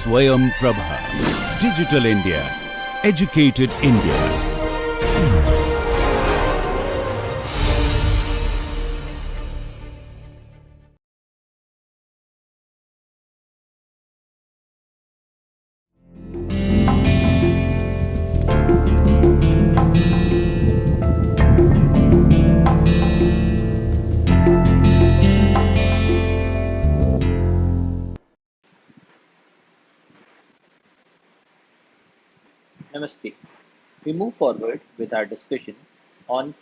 Swayam Prabha. Digital India. Educated India. Namaste. We move forward with our discussion on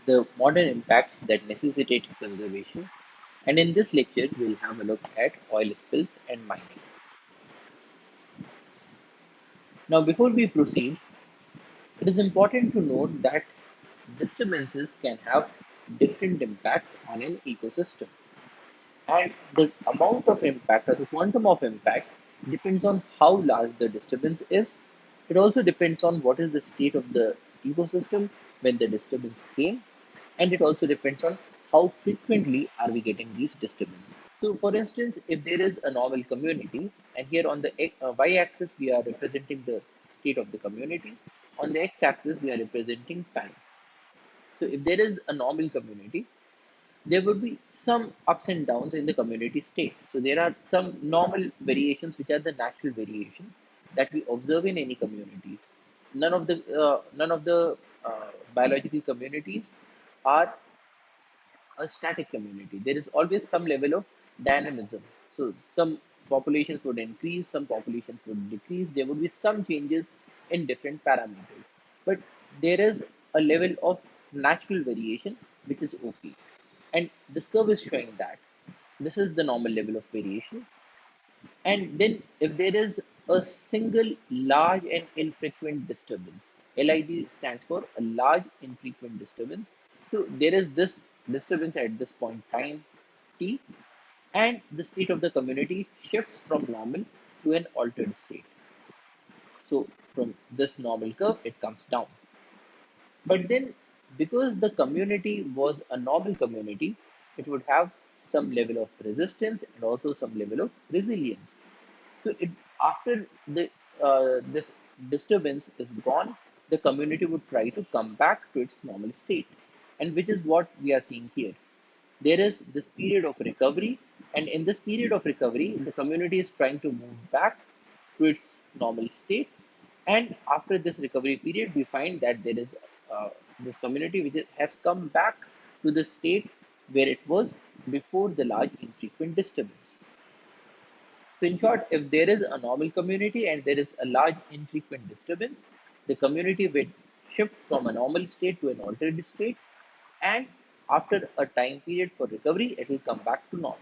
the modern impacts that necessitate conservation, and in this lecture, we'll have a look at oil spills and mining. Now, before we proceed, it is important to note that disturbances can have different impacts on an ecosystem, and the amount of impact or the quantum of impact depends on how large the disturbance is. It also depends on what is the state of the ecosystem when the disturbance came, and it also depends on how frequently are we getting these disturbances. So, for instance, if there is a normal community, and here on the y-axis we are representing the state of the community, on the x-axis we are representing time. So, if there is a normal community, there would be some ups and downs in the community state. So there are some normal variations, which are the natural variations that we observe in any community. None of the biological communities are a static community. There is always some level of dynamism. So some populations would increase, some populations would decrease. There would be some changes in different parameters, but there is a level of natural variation which is okay. And this curve is showing that this is the normal level of variation. And then if there is a single large and infrequent disturbance, LID stands for a large infrequent disturbance. So there is this disturbance at this point time t, and the state of the community shifts from normal to an altered state. So from this normal curve, it comes down. But then, because the community was a normal community, it would have some level of resistance and also some level of resilience. So, after this disturbance is gone, the community would try to come back to its normal state, and which is what we are seeing here. There is this period of recovery, and in this period of recovery, the community is trying to move back to its normal state. And after this recovery period, we find that there is this community has come back to the state where it was before the large infrequent disturbance. So, in short, if there is a normal community and there is a large infrequent disturbance, the community will shift from a normal state to an altered state, and after a time period for recovery, it will come back to normal.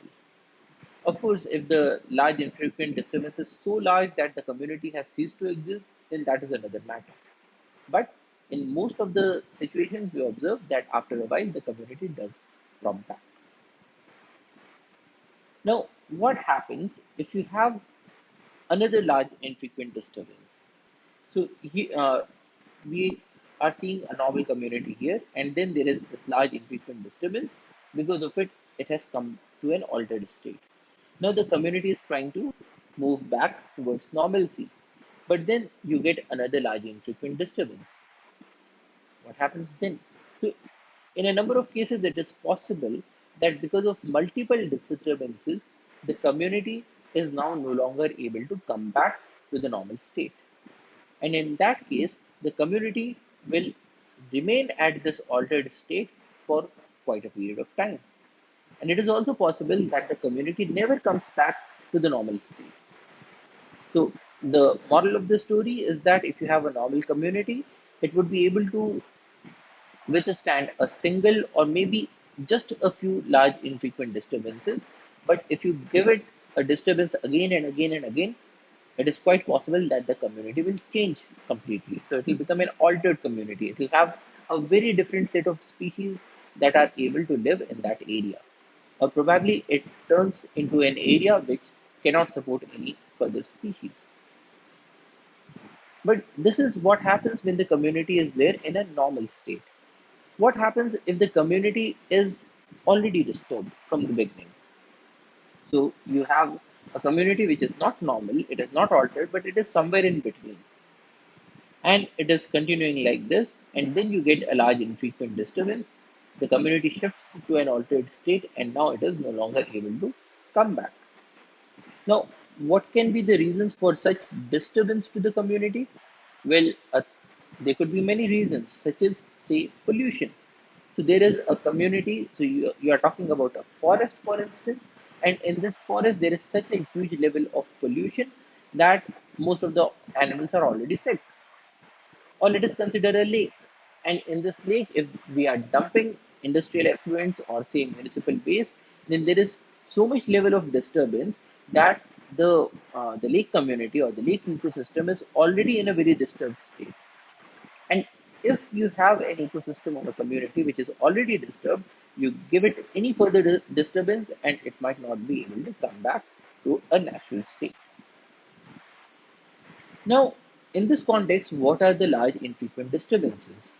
Of course, if the large infrequent disturbance is so large that the community has ceased to exist, then that is another matter. But in most of the situations, we observe that after a while, the community does drop back. Now, what happens if you have another large infrequent disturbance? So we are seeing a normal community here, and then there is this large infrequent disturbance. Because of it, it has come to an altered state. Now the community is trying to move back towards normalcy, but then you get another large infrequent disturbance. What happens then? So in a number of cases, it is possible that because of multiple disturbances, the community is now no longer able to come back to the normal state. And in that case, the community will remain at this altered state for quite a period of time. And it is also possible that the community never comes back to the normal state. So, the moral of the story is that if you have a normal community, it would be able to withstand a single or maybe just a few large infrequent disturbances. But if you give it a disturbance again and again and again, it is quite possible that the community will change completely. So it will become an altered community. It will have a very different set of species that are able to live in that area. Or probably it turns into an area which cannot support any further species. But this is what happens when the community is there in a normal state. What happens if the community is already disturbed from the beginning? So you have A community which is not normal, it is not altered, but it is somewhere in between. And it is continuing like this, and then you get a large infrequent disturbance. The community shifts to an altered state, and now it is no longer able to come back. Now, what can be the reasons for such disturbance to the community? Well, there could be many reasons, such as, say, pollution. So there is a community, so you are talking about a forest, for instance, and in this forest, there is such a huge level of pollution that most of the animals are already sick. Or let us consider a lake. And in this lake, if we are dumping industrial effluents or say municipal waste, then there is so much level of disturbance that the lake community or the lake ecosystem is already in a very disturbed state. And if you have an ecosystem or a community which is already disturbed, you give it any further disturbance and it might not be able to come back to a natural state. Now, in this context, what are the large infrequent disturbances?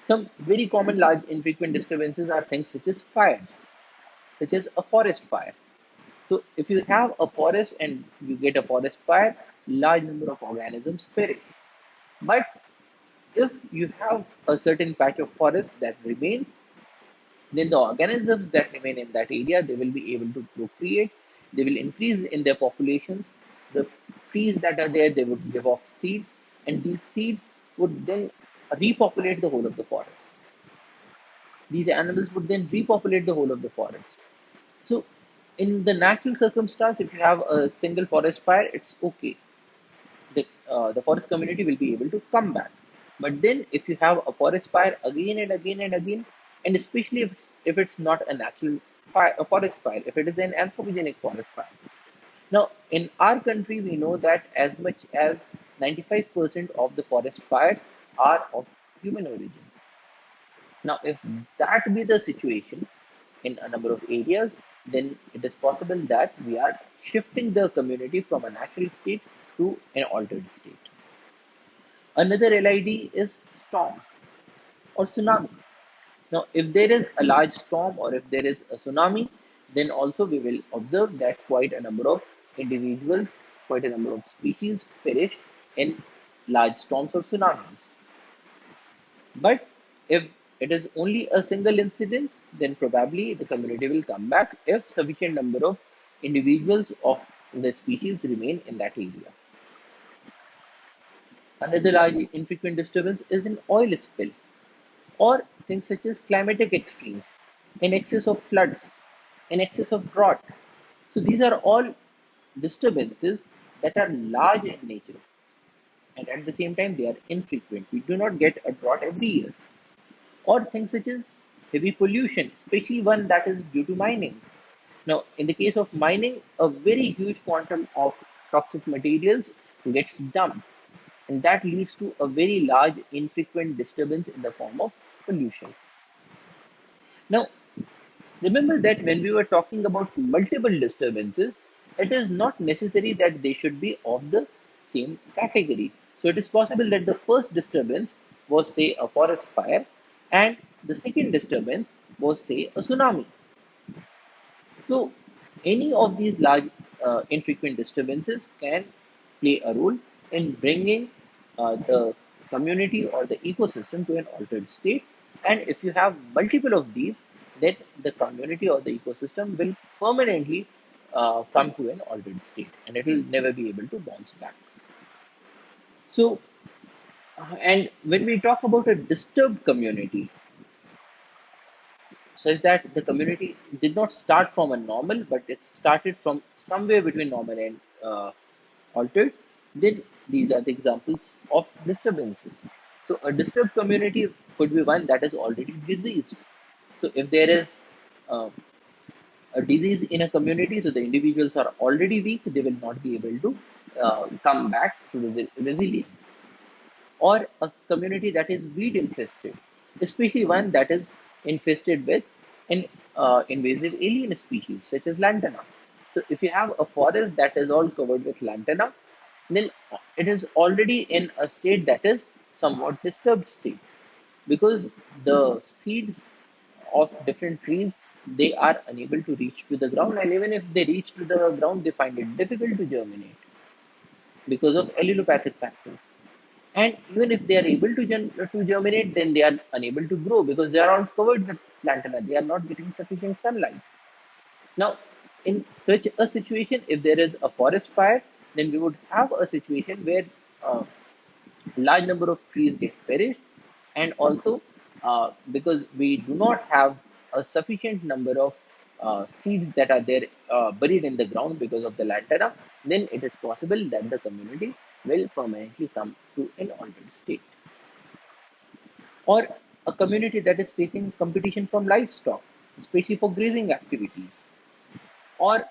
Some very common large infrequent disturbances are things such as fires, such as a forest fire. So if you have a forest and you get a forest fire, large number of organisms perish. But if you have a certain patch of forest that remains, then the organisms that remain in that area, they will be able to procreate, they will increase in their populations. The trees that are there, they would give off seeds, and these seeds would then repopulate the whole of the forest. These animals would then repopulate the whole of the forest. So, in the natural circumstance, if you have a single forest fire, it's okay. The forest community will be able to come back. But then, if you have a forest fire again and again and again, and especially if it's not a natural fire, a forest fire, if it is an anthropogenic forest fire. Now, in our country, we know that as much as 95% of the forest fires are of human origin. Now, if that be the situation in a number of areas, then it is possible that we are shifting the community from a natural state to an altered state. Another LID is storm or tsunami. Now, if there is a large storm or if there is a tsunami, then also we will observe that quite a number of individuals, quite a number of species perish in large storms or tsunamis. But if it is only a single incident, then probably the community will come back if sufficient number of individuals of the species remain in that area. Another large infrequent disturbance is an oil spill or things such as climatic extremes, in excess of floods, in excess of drought. So these are all disturbances that are large in nature and at the same time they are infrequent. We do not get a drought every year. Or things such as heavy pollution, especially one that is due to mining. Now, in the case of mining, a very huge quantum of toxic materials gets dumped, and that leads to a very large, infrequent disturbance in the form of pollution. Now, remember that when we were talking about multiple disturbances, it is not necessary that they should be of the same category. So it is possible that the first disturbance was, say, a forest fire, and the second disturbance was, say, a tsunami. So any of these large infrequent disturbances can play a role in bringing the community or the ecosystem to an altered state. And if you have multiple of these, then the community or the ecosystem will permanently come to an altered state and it will never be able to bounce back. So, and when we talk about a disturbed community, says that the community did not start from a normal, but it started from somewhere between normal and altered. Then these are the examples of disturbances. So a disturbed community could be one that is already diseased. So if there is uh, a disease in a community, so the individuals are already weak, they will not be able to come back to resilience. Or a community that is weed infested, especially one that is infested with an invasive alien species such as lantana. So, if you have a forest that is all covered with lantana, then it is already in a state that is somewhat disturbed state because the seeds of different trees they are unable to reach to the ground, and even if they reach to the ground, they find it difficult to germinate because of allelopathic factors. And even if they are able to, to germinate, then they are unable to grow because they are all covered with lantana. They are not getting sufficient sunlight. Now, in such a situation, if there is a forest fire, then we would have a situation where uh, large number of trees get perished, and also because we do not have a sufficient number of seeds that are there buried in the ground because of the lantana, then it is possible that the community will permanently come to an altered state. Or a community that is facing competition from livestock, especially for grazing activities, or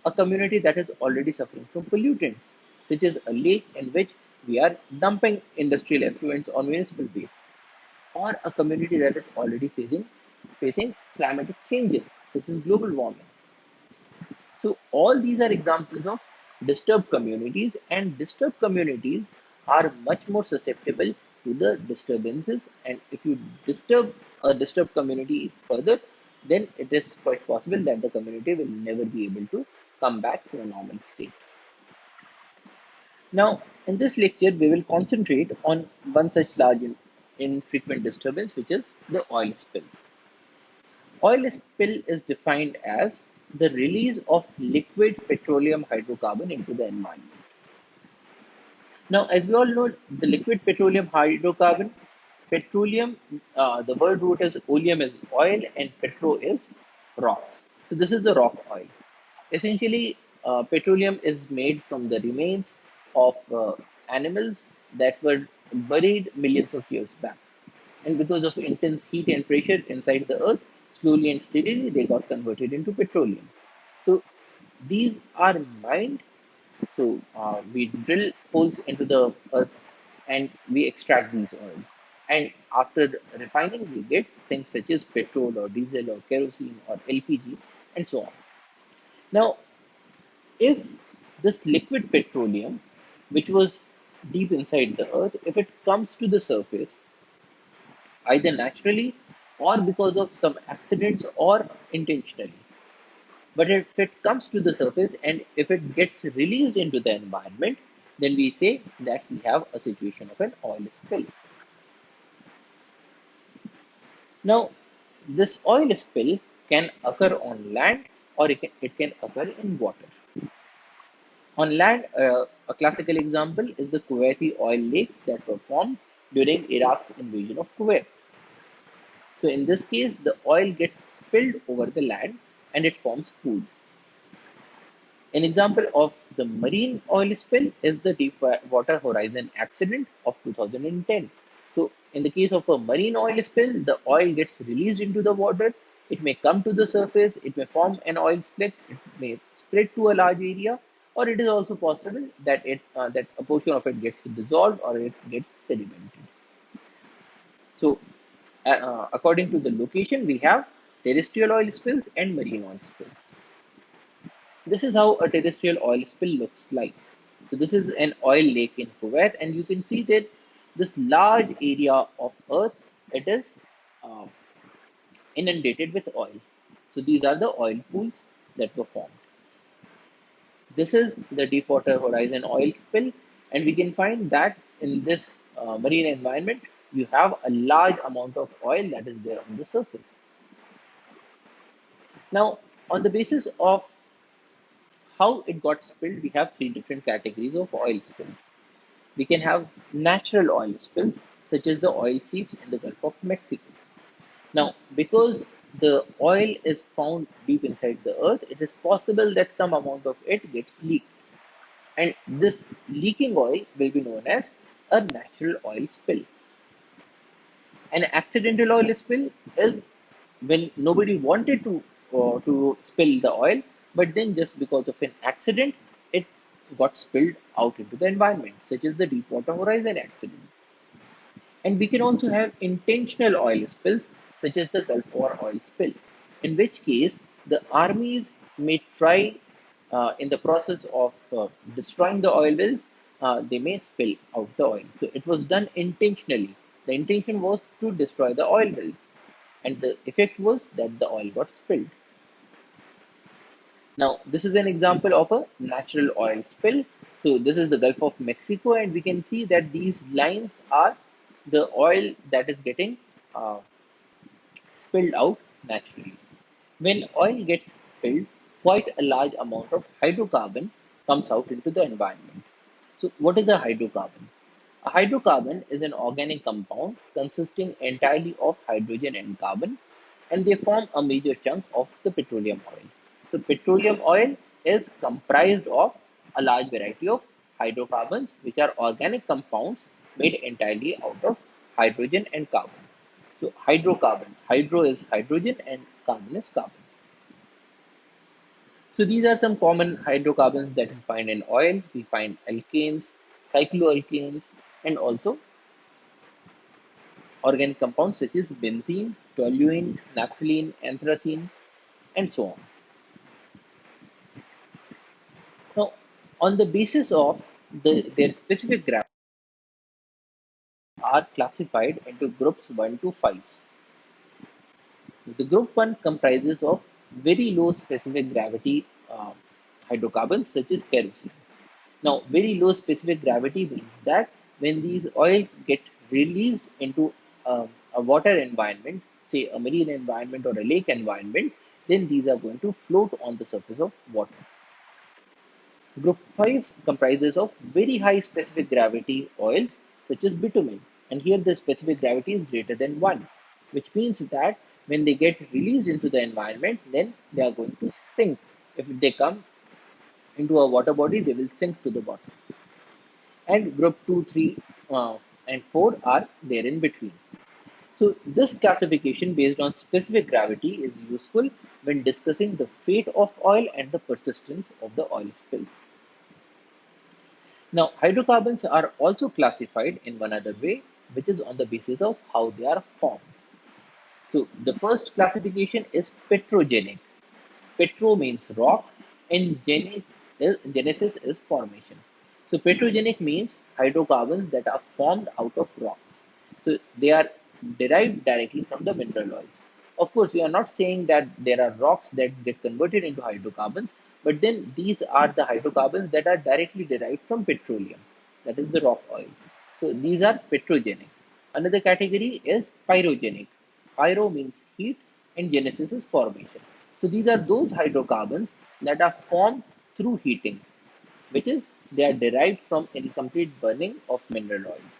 a community that is already suffering from pollutants, such as a lake in which we are dumping industrial effluents on municipal base, or a community that is already facing climatic changes, such as global warming. So all these are examples of disturbed communities, and disturbed communities are much more susceptible to the disturbances. And if you disturb a disturbed community further, then it is quite possible that the community will never be able to come back to a normal state. Now, in this lecture, we will concentrate on one such large infrequent disturbance, which is the oil spills. Oil spill is defined as the release of liquid petroleum hydrocarbon into the environment. Now, as we all know, the liquid petroleum hydrocarbon, petroleum, the word root is oleum is oil and petro is rocks. So this is the rock oil. Essentially, petroleum is made from the remains of animals that were buried millions of years back. And because of intense heat and pressure inside the earth, slowly and steadily they got converted into petroleum. So these are mined. So we drill holes into the earth and we extract these oils. And after refining, we get things such as petrol or diesel or kerosene or LPG and so on. Now, if this liquid petroleum, which was deep inside the earth, if it comes to the surface, either naturally or because of some accidents or intentionally. But if it comes to the surface and if it gets released into the environment, then we say that we have a situation of an oil spill. Now, this oil spill can occur on land or it can occur in water. On land, a classical example is the Kuwaiti oil lakes that were formed during Iraq's invasion of Kuwait. So in this case, the oil gets spilled over the land and it forms pools. An example of the marine oil spill is the Deepwater Horizon accident of 2010. So in the case of a marine oil spill, the oil gets released into the water. It may come to the surface, it may form an oil slick, it may spread to a large area, or it is also possible that that a portion of it gets dissolved or it gets sedimented. So according to the location, we have terrestrial oil spills and marine oil spills. This is how a terrestrial oil spill looks like. So this is an oil lake in Kuwait, and you can see that this large area of earth, it is uh, inundated with oil. So these are the oil pools that were formed. This is the Deepwater Horizon oil spill, and we can find that in this marine environment, you have a large amount of oil that is there on the surface. Now, on the basis of how it got spilled, we have three different categories of oil spills. We can have natural oil spills, such as the oil seeps in the Gulf of Mexico. Now, because the oil is found deep inside the earth, it is possible that some amount of it gets leaked. And this leaking oil will be known as a natural oil spill. An accidental oil spill is when nobody wanted to spill the oil, but then just because of an accident, it got spilled out into the environment, such as the Deepwater Horizon accident. And we can also have intentional oil spills, such as the Gulf War oil spill, in which case the armies may try, in the process of destroying the oil wells, they may spill out the oil. So it was done intentionally. The intention was to destroy the oil wells. and the effect was that the oil got spilled. Now, this is an example of a natural oil spill. So, this is the Gulf of Mexico, and we can see that these lines are the oil that is getting uh, spilled out naturally. When oil gets spilled, quite a large amount of hydrocarbon comes out into the environment. So, what is a hydrocarbon? A hydrocarbon is an organic compound consisting entirely of hydrogen and carbon, and they form a major chunk of the petroleum oil. So, petroleum oil is comprised of a large variety of hydrocarbons, which are organic compounds made entirely out of hydrogen and carbon. So, hydrocarbon, hydro is hydrogen and carbon is carbon. So these are some common hydrocarbons that we find in oil. We find alkanes, cycloalkanes, and also organic compounds such as benzene, toluene, naphthalene, anthracene, and so on. Now, on the basis of their specific gravity, are classified into groups 1 to 5. The group 1 comprises of very low specific gravity hydrocarbons such as kerosene. Now, very low specific gravity means that when these oils get released into a water environment, say a marine environment or a lake environment, then these are going to float on the surface of water. Group 5 comprises of very high specific gravity oils such as bitumen, and here the specific gravity is greater than 1, which means that when they get released into the environment, then they are going to sink. If they come into a water body, they will sink to the bottom. And group 2, 3, and 4 are there in between. So, this classification based on specific gravity is useful when discussing the fate of oil and the persistence of the oil spills. Now, hydrocarbons are also classified in one other way, which is on the basis of how they are formed. So, the first classification is petrogenic. Petro means rock, and genesis is formation. So, petrogenic means hydrocarbons that are formed out of rocks. So, they are derived directly from the mineral oils. Of course, we are not saying that there are rocks that get converted into hydrocarbons, but then these are the hydrocarbons that are directly derived from petroleum, that is the rock oil. So, these are petrogenic. Another category is pyrogenic. Pyro means heat and genesis is formation. So these are those hydrocarbons that are formed through heating, which is they are derived from incomplete burning of mineral oils.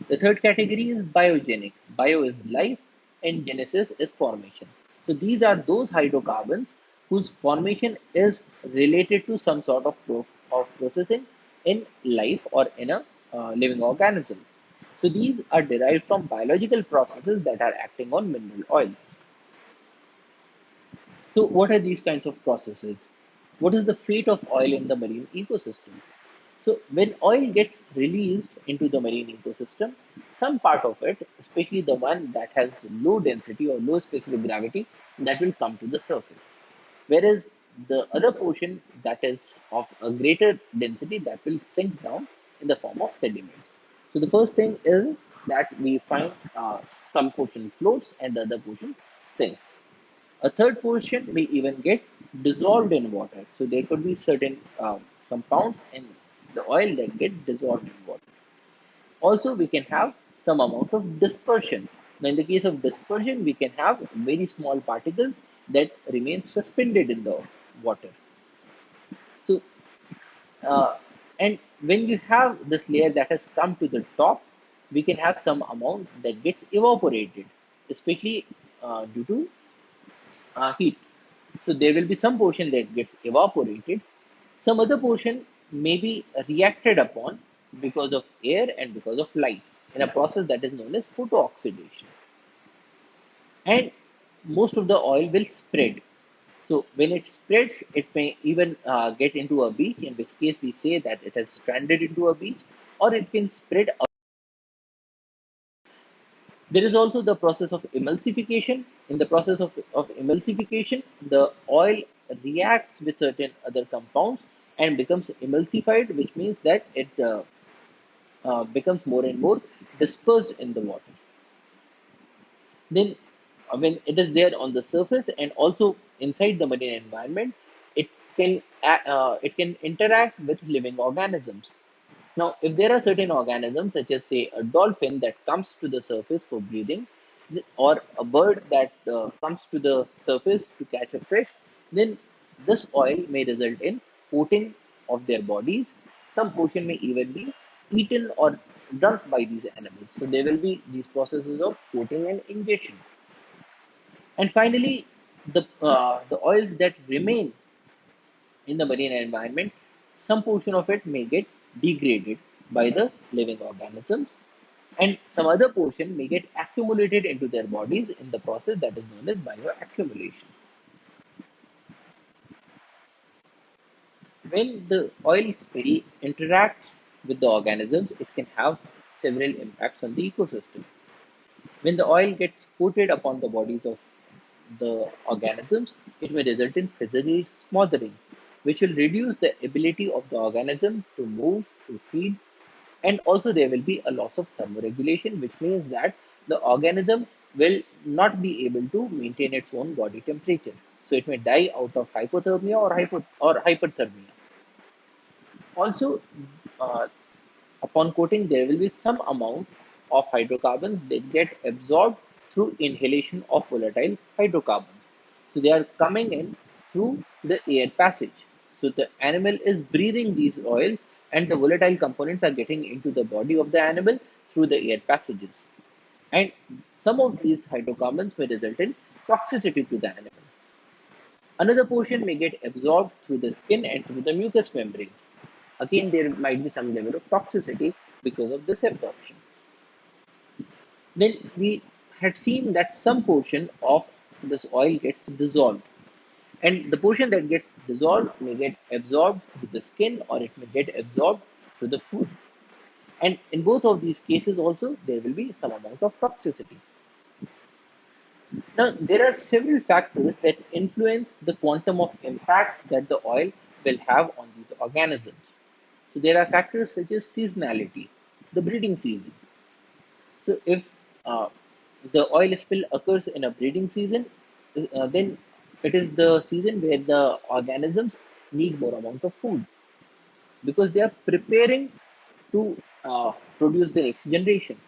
The third category is biogenic. Bio is life and genesis is formation. So these are those hydrocarbons whose formation is related to some sort of processing in life or in a living organism. So these are derived from biological processes that are acting on mineral oils. So what are these kinds of processes? What is the fate of oil in the marine ecosystem? So when oil gets released into the marine ecosystem, some part of it, especially the one that has low density or low specific gravity, that will come to the surface. Whereas the other portion that is of a greater density that will sink down in the form of sediments. So the first thing is that we find some portion floats and the other portion sinks. A third portion may even get dissolved in water. So there could be certain compounds in the oil that get dissolved in water. Also, we can have some amount of dispersion. Now, in the case of dispersion, we can have very small particles that remain suspended in the water. So, uh, and when you have this layer that has come to the top, we can have some amount that gets evaporated, especially due to heat. So there will be some portion that gets evaporated. Some other portion may be reacted upon because of air and because of light in a process that is known as photooxidation. And most of the oil will spread. So when it spreads, it may even get into a beach, in which case we say that it has stranded into a beach, or it can spread. There is also the process of emulsification. In the process of emulsification, the oil reacts with certain other compounds and becomes emulsified, which means that it becomes more and more dispersed in the water. Then when it is there on the surface and also inside the marine environment, it can interact with living organisms. Now, if there are certain organisms, such as say a dolphin that comes to the surface for breathing, or a bird that comes to the surface to catch a fish, then this oil may result in coating of their bodies. Some portion may even be eaten or drunk by these animals. So there will be these processes of coating and ingestion. And finally, the oils that remain in the marine environment, some portion of it may get degraded by the living organisms, and some other portion may get accumulated into their bodies in the process that is known as bioaccumulation. When the oil spill interacts with the organisms, it can have several impacts on the ecosystem. When the oil gets coated upon the bodies of the organisms, it may result in physical smothering, which will reduce the ability of the organism to move, to feed, and also there will be a loss of thermoregulation, which means that the organism will not be able to maintain its own body temperature. So it may die out of hypothermia or hyperthermia. Also, uh, upon coating, there will be some amount of hydrocarbons that get absorbed through inhalation of volatile hydrocarbons. So they are coming in through the air passage. So the animal is breathing these oils, and the volatile components are getting into the body of the animal through the air passages. And some of these hydrocarbons may result in toxicity to the animal. Another portion may get absorbed through the skin and through the mucous membranes. Again, there might be some level of toxicity because of this absorption. Then we had seen that some portion of this oil gets dissolved, and the portion that gets dissolved may get absorbed through the skin or it may get absorbed through the food. And in both of these cases, also there will be some amount of toxicity. Now, there are several factors that influence the quantum of impact that the oil will have on these organisms. So, there are factors such as seasonality, the breeding season. So, if the oil spill occurs in a breeding season, then it is the season where the organisms need more amount of food because they are preparing to produce the next generation.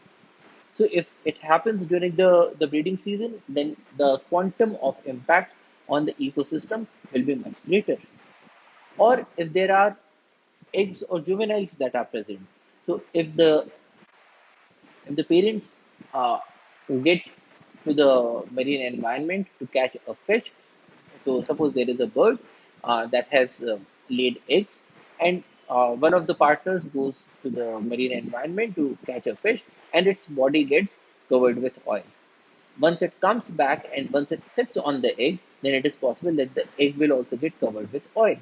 So if it happens during the breeding season, then the quantum of impact on the ecosystem will be much greater. Or if there are eggs or juveniles that are present. So if the parents get to the marine environment to catch a fish, so suppose there is a bird that has laid eggs, and one of the partners goes to the marine environment to catch a fish, and its body gets covered with oil. Once it comes back and once it sits on the egg, then it is possible that the egg will also get covered with oil.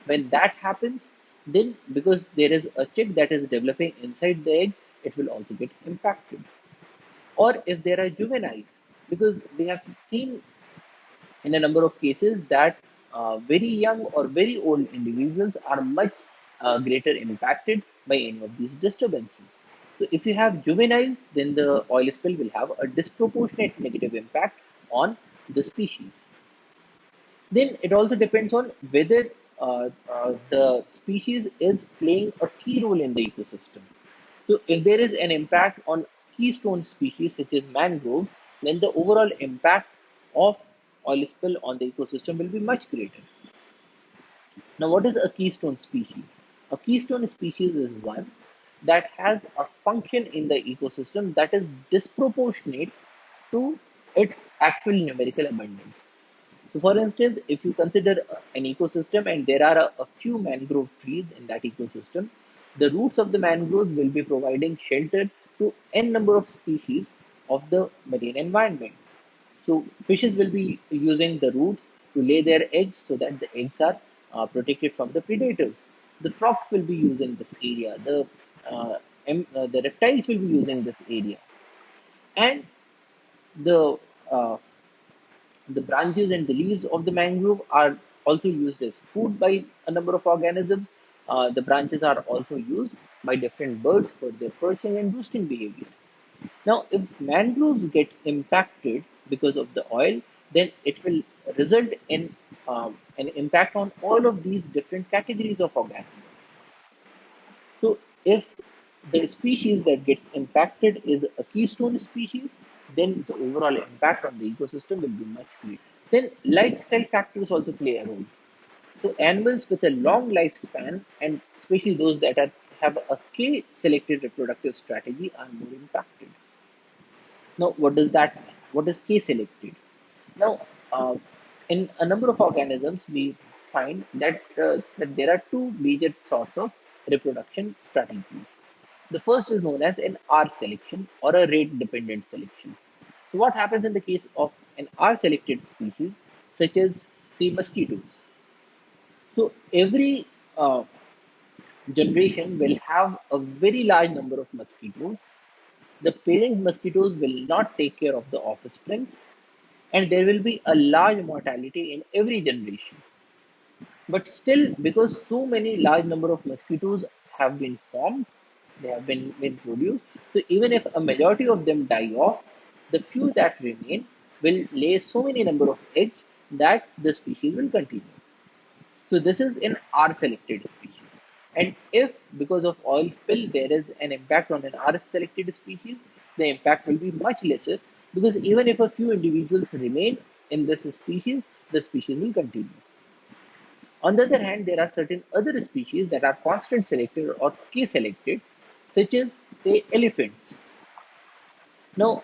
When that happens, then because there is a chick that is developing inside the egg, it will also get impacted. Or if there are juveniles, because we have seen in a number of cases that very young or very old individuals are much greater impacted by any of these disturbances. So, if you have juveniles, then the oil spill will have a disproportionate negative impact on the species. Then it also depends on whether the species is playing a key role in the ecosystem. So, if there is an impact on keystone species such as mangroves, then the overall impact of oil spill on the ecosystem will be much greater. Now, what is a keystone species? A keystone species is one that has a function in the ecosystem that is disproportionate to its actual numerical abundance. So, for instance, if you consider an ecosystem and there are a few mangrove trees in that ecosystem, the roots of the mangroves will be providing shelter to n number of species of the marine environment. So, fishes will be using the roots to lay their eggs so that the eggs are protected from the predators. The frogs will be using this area. Uh, the reptiles will be using this area, and the uh, the branches and the leaves of the mangrove are also used as food by a number of organisms. The branches are also used by different birds for their perching and roosting behavior. Now, if mangroves get impacted because of the oil, then it will result in an impact on all of these different categories of organisms. So, if the species that gets impacted is a keystone species, then the overall impact on the ecosystem will be much greater. Then, lifestyle factors also play a role. So, animals with a long lifespan, and especially those that have a K selected reproductive strategy, are more impacted. Now, what does that mean? What is K selected? Now, in a number of organisms, we find that there are two major sorts of reproduction strategies. The first is known as an R selection or a rate dependent selection. So, what happens in the case of an R selected species, such as, say, mosquitoes? So, every generation will have a very large number of mosquitoes. The parent mosquitoes will not take care of the offsprings, and there will be a large mortality in every generation. But still, because so many large number of mosquitoes have been formed, they have been produced, so even if a majority of them die off, the few that remain will lay so many number of eggs that the species will continue. So this is an R selected species. And if because of oil spill there is an impact on an R selected species, the impact will be much lesser, because even if a few individuals remain in this species, the species will continue. On the other hand, there are certain other species that are constant selected or K selected, such as, say, elephants. Now,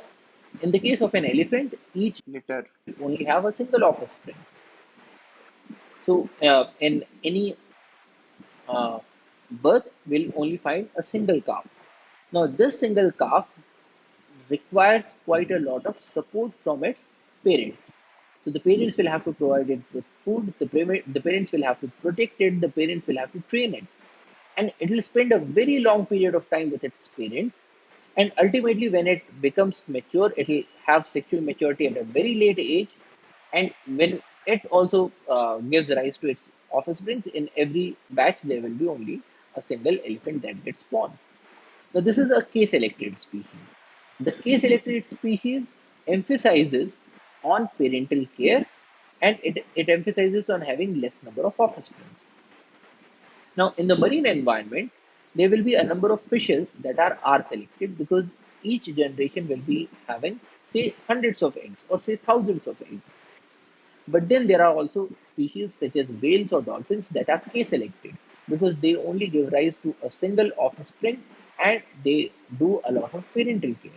in the case of an elephant, each litter will only have a single offspring. So, in any uh, birth, will only find a single calf. Now, this single calf requires quite a lot of support from its parents. So, the parents will have to provide it with food, the parents will have to protect it, the parents will have to train it. And it will spend a very long period of time with its parents. And ultimately, when it becomes mature, it will have sexual maturity at a very late age. And when it also gives rise to its offsprings, in every batch, there will be only a single elephant that gets born. Now, this is a K selected species. The K selected species emphasizes on parental care, and it emphasizes on having less number of offsprings. Now, in the marine environment, there will be a number of fishes that are R selected, because each generation will be having, say, hundreds of eggs or say thousands of eggs. But then there are also species such as whales or dolphins that are K selected, because they only give rise to a single offspring and they do a lot of parental care.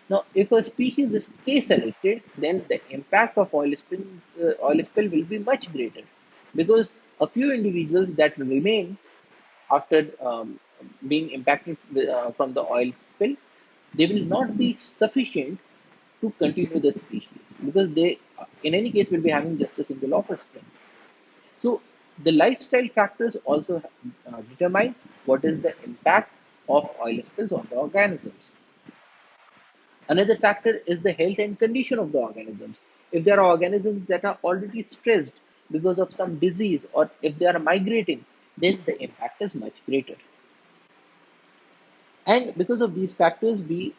Now, if a species is K selected, then the impact of oil spill will be much greater, because a few individuals that remain after being impacted from the oil spill, they will not be sufficient to continue the species, because they, in any case, will be having just a single offspring. So the lifestyle factors also determine what is the impact of oil spills on the organisms. Another factor is the health and condition of the organisms. If there are organisms that are already stressed because of some disease, or if they are migrating, then the impact is much greater. And because of these factors, we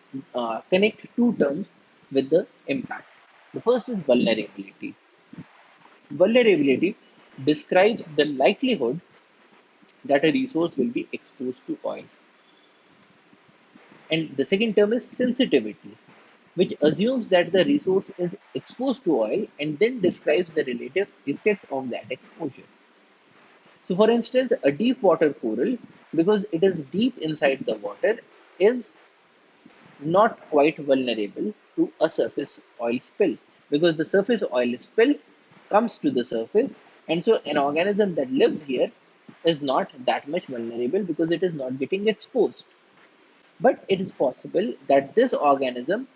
connect two terms with the impact. The first is vulnerability. Vulnerability describes the likelihood that a resource will be exposed to oil. And the second term is sensitivity, which assumes that the resource is exposed to oil and then describes the relative effect of that exposure. So, for instance, a deep water coral, because it is deep inside the water, is not quite vulnerable to a surface oil spill, because the surface oil spill comes to the surface, and so an organism that lives here is not that much vulnerable because it is not getting exposed. But it is possible that this organism,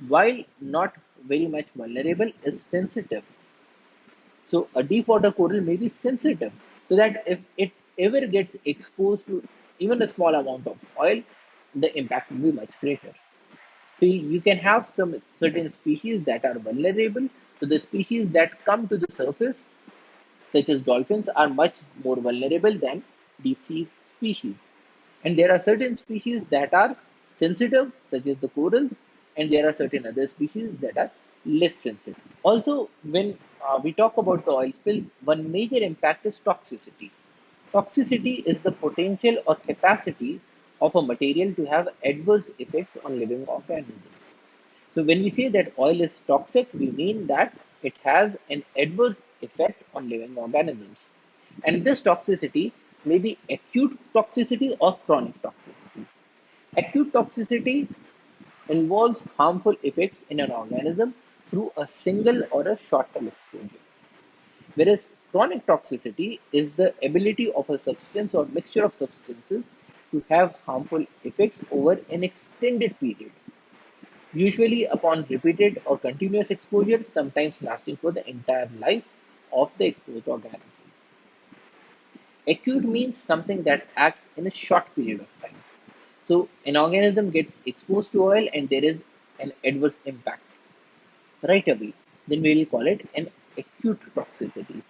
while not very much vulnerable, is sensitive. So a deep water coral may be sensitive, so that if it ever gets exposed to even a small amount of oil, the impact will be much greater. So you can have some certain species that are vulnerable. So the species that come to the surface, such as dolphins, are much more vulnerable than deep sea species. And there are certain species that are sensitive, such as the corals, and there are certain other species that are less sensitive. Also, when we talk about the oil spill, one major impact is toxicity. Toxicity is the potential or capacity of a material to have adverse effects on living organisms. So, when we say that oil is toxic, we mean that it has an adverse effect on living organisms. And this toxicity may be acute toxicity or chronic toxicity. Acute toxicity involves harmful effects in an organism through a single or a short term exposure. Whereas chronic toxicity is the ability of a substance or mixture of substances to have harmful effects over an extended period, usually upon repeated or continuous exposure, sometimes lasting for the entire life of the exposed organism. Acute means something that acts in a short period of time. So, an organism gets exposed to oil and there is an adverse impact right away, then we will call it an acute toxicity.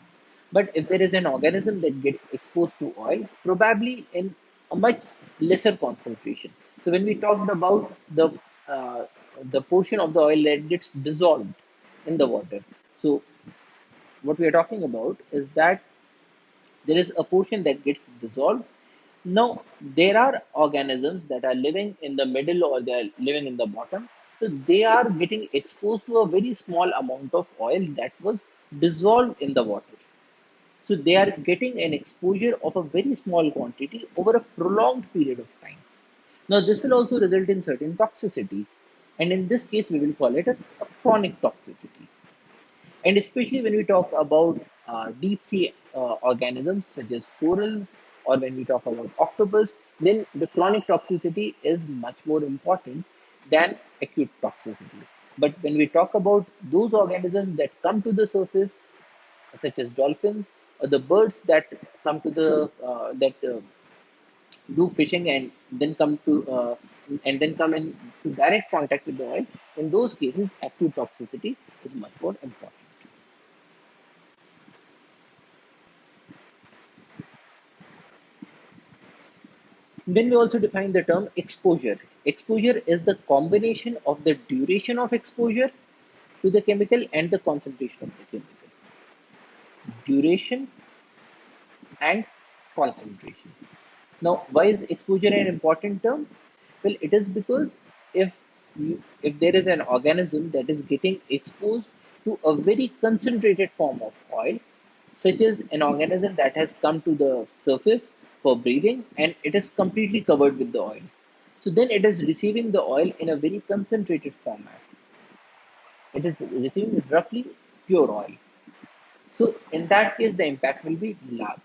But if there is an organism that gets exposed to oil, probably in a much lesser concentration. So when we talked about uh, the portion of the oil that gets dissolved in the water, so what we are talking about is that there is a portion that gets dissolved. Now, there are organisms that are living in the middle or they are living in the bottom. So, they are getting exposed to a very small amount of oil that was dissolved in the water. So, they are getting an exposure of a very small quantity over a prolonged period of time. Now, this will also result in certain toxicity. And in this case, we will call it a chronic toxicity. And especially when we talk about deep sea organisms such as corals or when we talk about octopus, then the chronic toxicity is much more important than acute toxicity. But when we talk about those organisms that come to the surface, such as dolphins, or the birds that come to the that do fishing and then come in to direct contact with the oil, in those cases, acute toxicity is much more important. Then we also define the term exposure. Exposure is the combination of the duration of exposure to the chemical and the concentration of the chemical. Duration and concentration. Now, why is exposure an important term? Well, it is because if if there is an organism that is getting exposed to a very concentrated form of oil, such as an organism that has come to the surface for breathing and it is completely covered with the oil. So then it is receiving the oil in a very concentrated format. It is receiving roughly pure oil. So in that case, the impact will be large.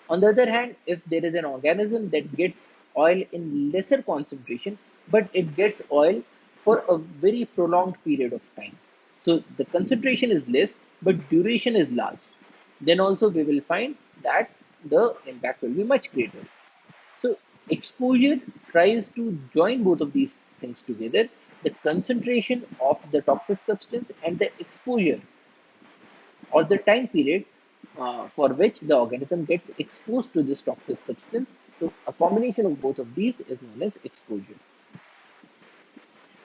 On the other hand, if there is an organism that gets oil in lesser concentration, but it gets oil for a very prolonged period of time, so the concentration is less, but duration is large, then also we will find that the impact will be much greater. So, exposure tries to join both of these things together, the concentration of the toxic substance and the exposure or the time period for which the organism gets exposed to this toxic substance. So, a combination of both of these is known as exposure.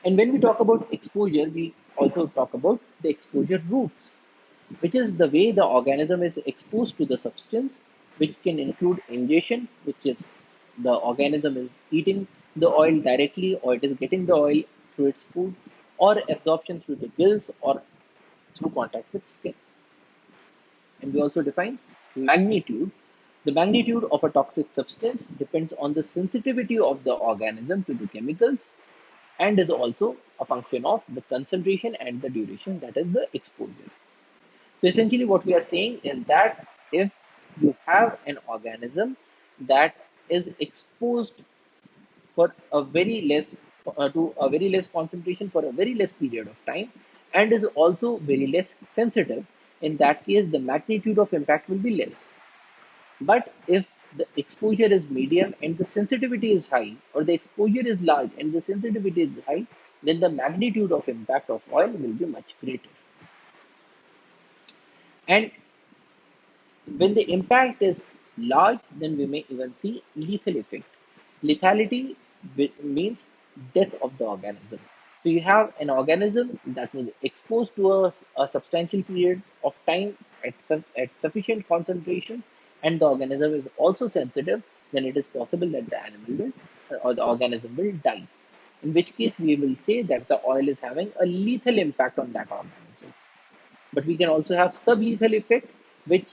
And when we talk about exposure, we also talk about the exposure routes, which is the way the organism is exposed to the substance, which can include ingestion, which is the organism is eating the oil directly or it is getting the oil through its food, or absorption through the gills or through contact with skin. And we also define magnitude. The magnitude of a toxic substance depends on the sensitivity of the organism to the chemicals and is also a function of the concentration and the duration, that is the exposure. So essentially what we are saying is that if you have an organism that is exposed for a very less to a very less concentration for a very less period of time and is also very less sensitive, in that case the magnitude of impact will be less. But if the exposure is medium and the sensitivity is high, or the exposure is large and the sensitivity is high, then the magnitude of impact of oil will be much greater. And when the impact is large, then we may even see lethal effect. Lethality which means death of the organism. So you have an organism that was exposed to a substantial period of time at sufficient concentrations, and the organism is also sensitive, then it is possible that the animal will or the organism will die. In which case, we will say that the oil is having a lethal impact on that organism. But we can also have sublethal effects, which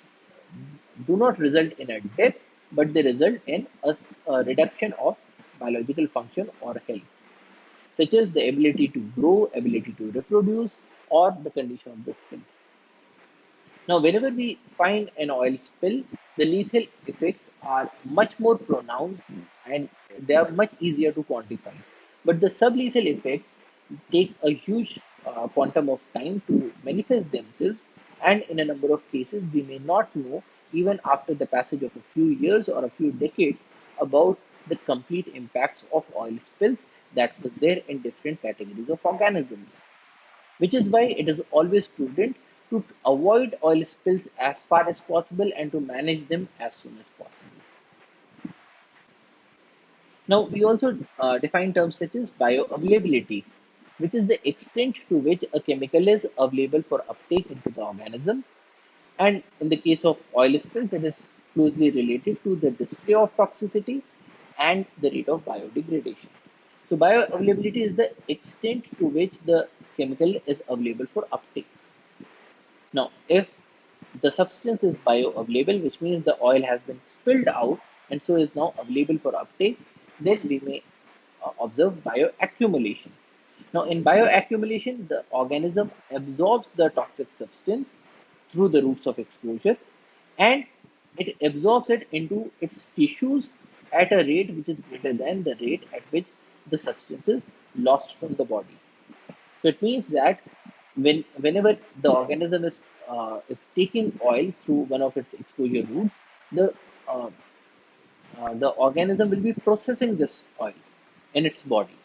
do not result in a death, but they result in a reduction of biological function or health, such as the ability to grow, ability to reproduce, or the condition of the skin. Now, whenever we find an oil spill, the lethal effects are much more pronounced and they are much easier to quantify. But the sublethal effects take a huge quantum of time to manifest themselves, and in a number of cases, we may not know, even after the passage of a few years or a few decades, about the complete impacts of oil spills that was there in different categories of organisms, which is why it is always prudent to avoid oil spills as far as possible and to manage them as soon as possible. Now, we also define terms such as bioavailability, which is the extent to which a chemical is available for uptake into the organism. And in the case of oil spills, it is closely related to the display of toxicity and the rate of biodegradation. So, bioavailability is the extent to which the chemical is available for uptake. Now, if the substance is bioavailable, which means the oil has been spilled out and so is now available for uptake, then we may observe bioaccumulation. Now, in bioaccumulation, the organism absorbs the toxic substance through the routes of exposure, and it absorbs it into its tissues at a rate which is greater than the rate at which the substance is lost from the body. So it means that whenever the organism is taking oil through one of its exposure routes, the uh, the organism will be processing this oil in its body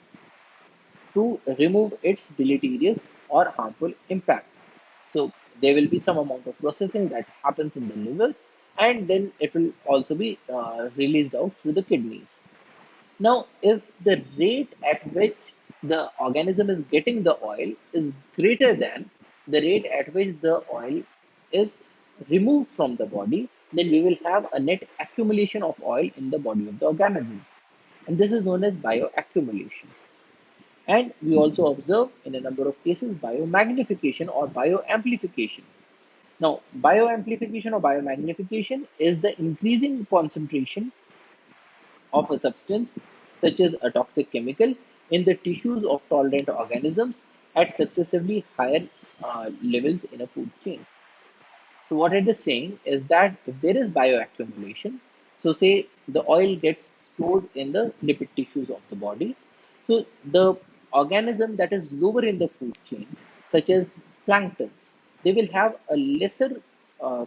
to remove its deleterious or harmful impacts. So there will be some amount of processing that happens in the liver, and then it will also be released out through the kidneys. Now, if the rate at which the organism is getting the oil is greater than the rate at which the oil is removed from the body, then we will have a net accumulation of oil in the body of the organism. And this is known as bioaccumulation. And we also observe in a number of cases biomagnification or bioamplification. Now, bioamplification or biomagnification is the increasing concentration of a substance, such as a toxic chemical, in the tissues of tolerant organisms at successively higher levels in a food chain. So, what it is saying is that if there is bioaccumulation, so say the oil gets stored in the lipid tissues of the body, so the organism that is lower in the food chain, such as planktons, they will have a lesser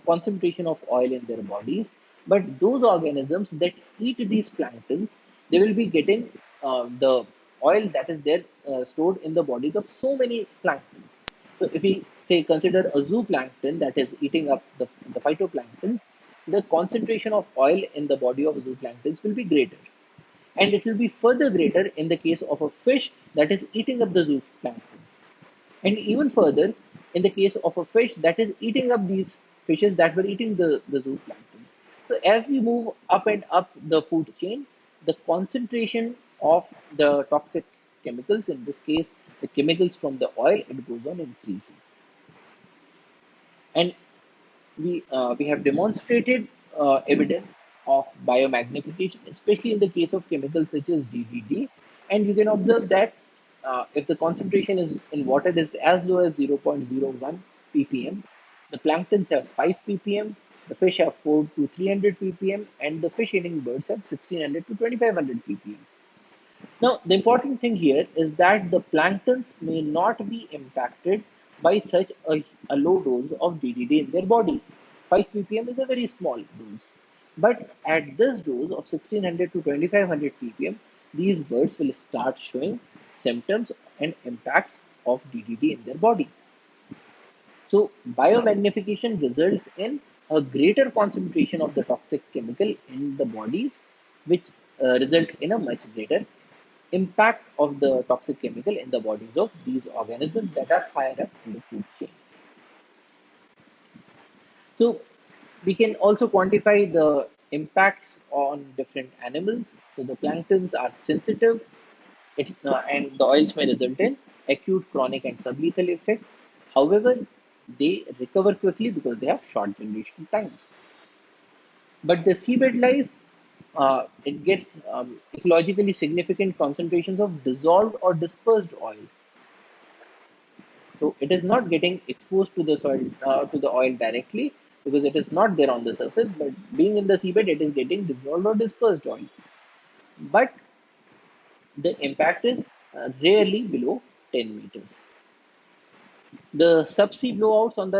concentration of oil in their bodies. But those organisms that eat these planktons, they will be getting the oil that is there stored in the bodies of so many planktons. So if we say consider a zooplankton that is eating up the phytoplanktons, the concentration of oil in the body of zooplanktons will be greater. And it will be further greater in the case of a fish that is eating up the zooplanktons. And even further, in the case of a fish that is eating up these fishes that were eating the zooplanktons. So as we move up and up the food chain, the concentration of the toxic chemicals, in this case, the chemicals from the oil, it goes on increasing. And we have demonstrated evidence of biomagnification, especially in the case of chemicals such as DDT. And you can observe that if the concentration is in water is as low as 0.01 ppm, the planktons have 5 ppm, the fish have 4 to 300 ppm, and the fish eating birds have 1600 to 2500 ppm. Now, the important thing here is that the planktons may not be impacted by such a low dose of DDT in their body. 5 ppm is a very small dose. But at this dose of 1600 to 2500 ppm, these birds will start showing symptoms and impacts of DDT in their body. So, biomagnification results in a greater concentration of the toxic chemical in the bodies, which results in a much greater impact of the toxic chemical in the bodies of these organisms that are higher up in the food chain. So we can also quantify the impacts on different animals. So the planktons are sensitive, and the oils may result in acute, chronic, and sublethal effects. However, they recover quickly because they have short generation times. But the seabed life, it gets ecologically significant concentrations of dissolved or dispersed oil. So it is not getting exposed to the soil, to the oil directly because it is not there on the surface, but being in the seabed, it is getting dissolved or dispersed oil. But the impact is rarely below 10 meters. The subsea blowouts, on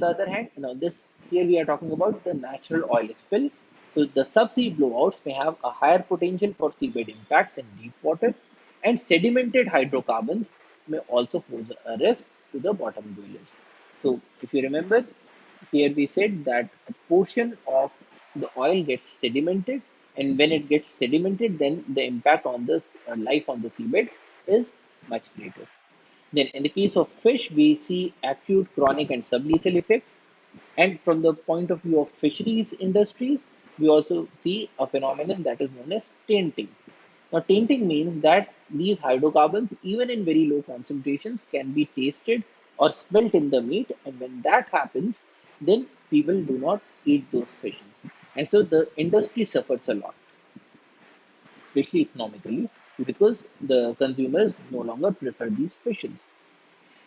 the other hand, this here we are talking about the natural oil spill. So the subsea blowouts may have a higher potential for seabed impacts in deep water, and sedimented hydrocarbons may also pose a risk to the bottom dwellers. So if you remember, here we said that a portion of the oil gets sedimented, and when it gets sedimented, then the impact on the life on the seabed is much greater. Then, in the case of fish, we see acute, chronic, and sublethal effects. And from the point of view of fisheries industries, we also see a phenomenon that is known as tainting. Now, tainting means that these hydrocarbons, even in very low concentrations, can be tasted or smelt in the meat. And when that happens, then people do not eat those fishes. And so the industry suffers a lot, especially economically, because the consumers no longer prefer these fishes.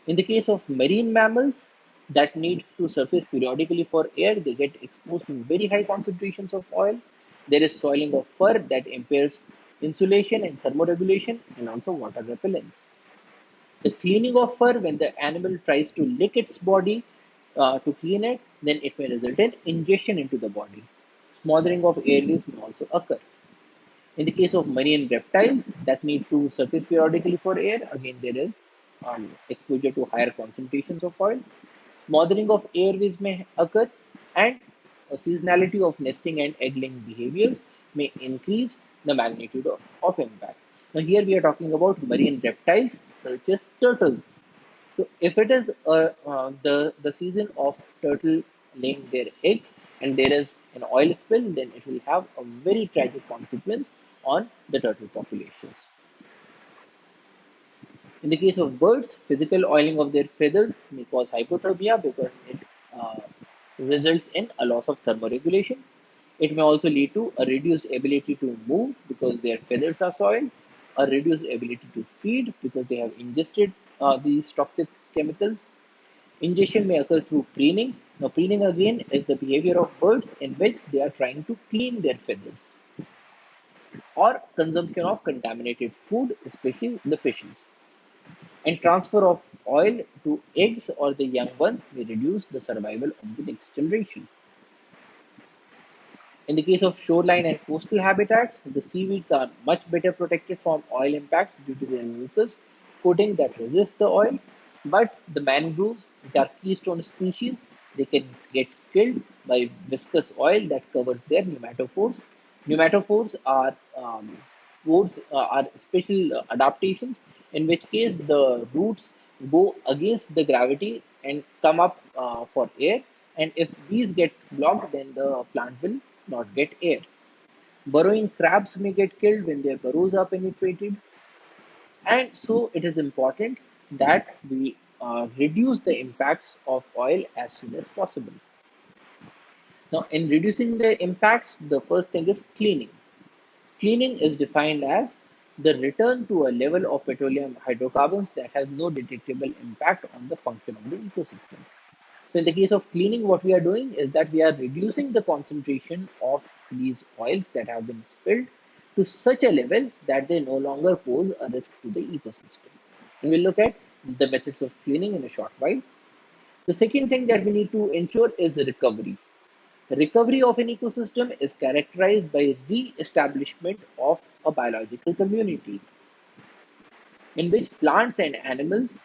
In the case of marine mammals that need to surface periodically for air, they get exposed to very high concentrations of oil. There is soiling of fur that impairs insulation and thermoregulation and also water repellence. The cleaning of fur, when the animal tries to lick its body to clean it, then it may result in ingestion into the body. Smothering of airways may also occur. In the case of marine reptiles that need to surface periodically for air, again there is exposure to higher concentrations of oil. Smothering of airways may occur, and a seasonality of nesting and egg-laying behaviors may increase the magnitude of impact. Now here we are talking about marine reptiles such as turtles. So if it is the season of turtle laying their eggs and there is an oil spill, then it will have a very tragic consequence on the turtle populations. In the case of birds, physical oiling of their feathers may cause hypothermia because it uh, results in a loss of thermoregulation. It may also lead to a reduced ability to move because their feathers are soiled, a reduced ability to feed because they have ingested these toxic chemicals. Ingestion may occur through preening. Now, preening again is the behavior of birds in which they are trying to clean their feathers, or consumption of contaminated food, especially the fishes. And transfer of oil to eggs or the young ones may reduce the survival of the next generation. In the case of shoreline and coastal habitats, the seaweeds are much better protected from oil impacts due to their mucus coating that resists the oil. But the mangroves, which are keystone species, they can get killed by viscous oil that covers their pneumatophores. Pneumatophores are are special adaptations in which case the roots go against the gravity and come up for air, and if these get blocked, then the plant will not get air. Burrowing crabs may get killed when their burrows are penetrated, and so it is important that we reduce the impacts of oil as soon as possible. Now, in reducing the impacts, the first thing is cleaning. Cleaning is defined as the return to a level of petroleum hydrocarbons that has no detectable impact on the function of the ecosystem. So in the case of cleaning, what we are doing is that we are reducing the concentration of these oils that have been spilled to such a level that they no longer pose a risk to the ecosystem. And we'll look at the methods of cleaning in a short while. The second thing that we need to ensure is recovery. Recovery of an ecosystem is characterized by re-establishment of a biological community in which plants and animals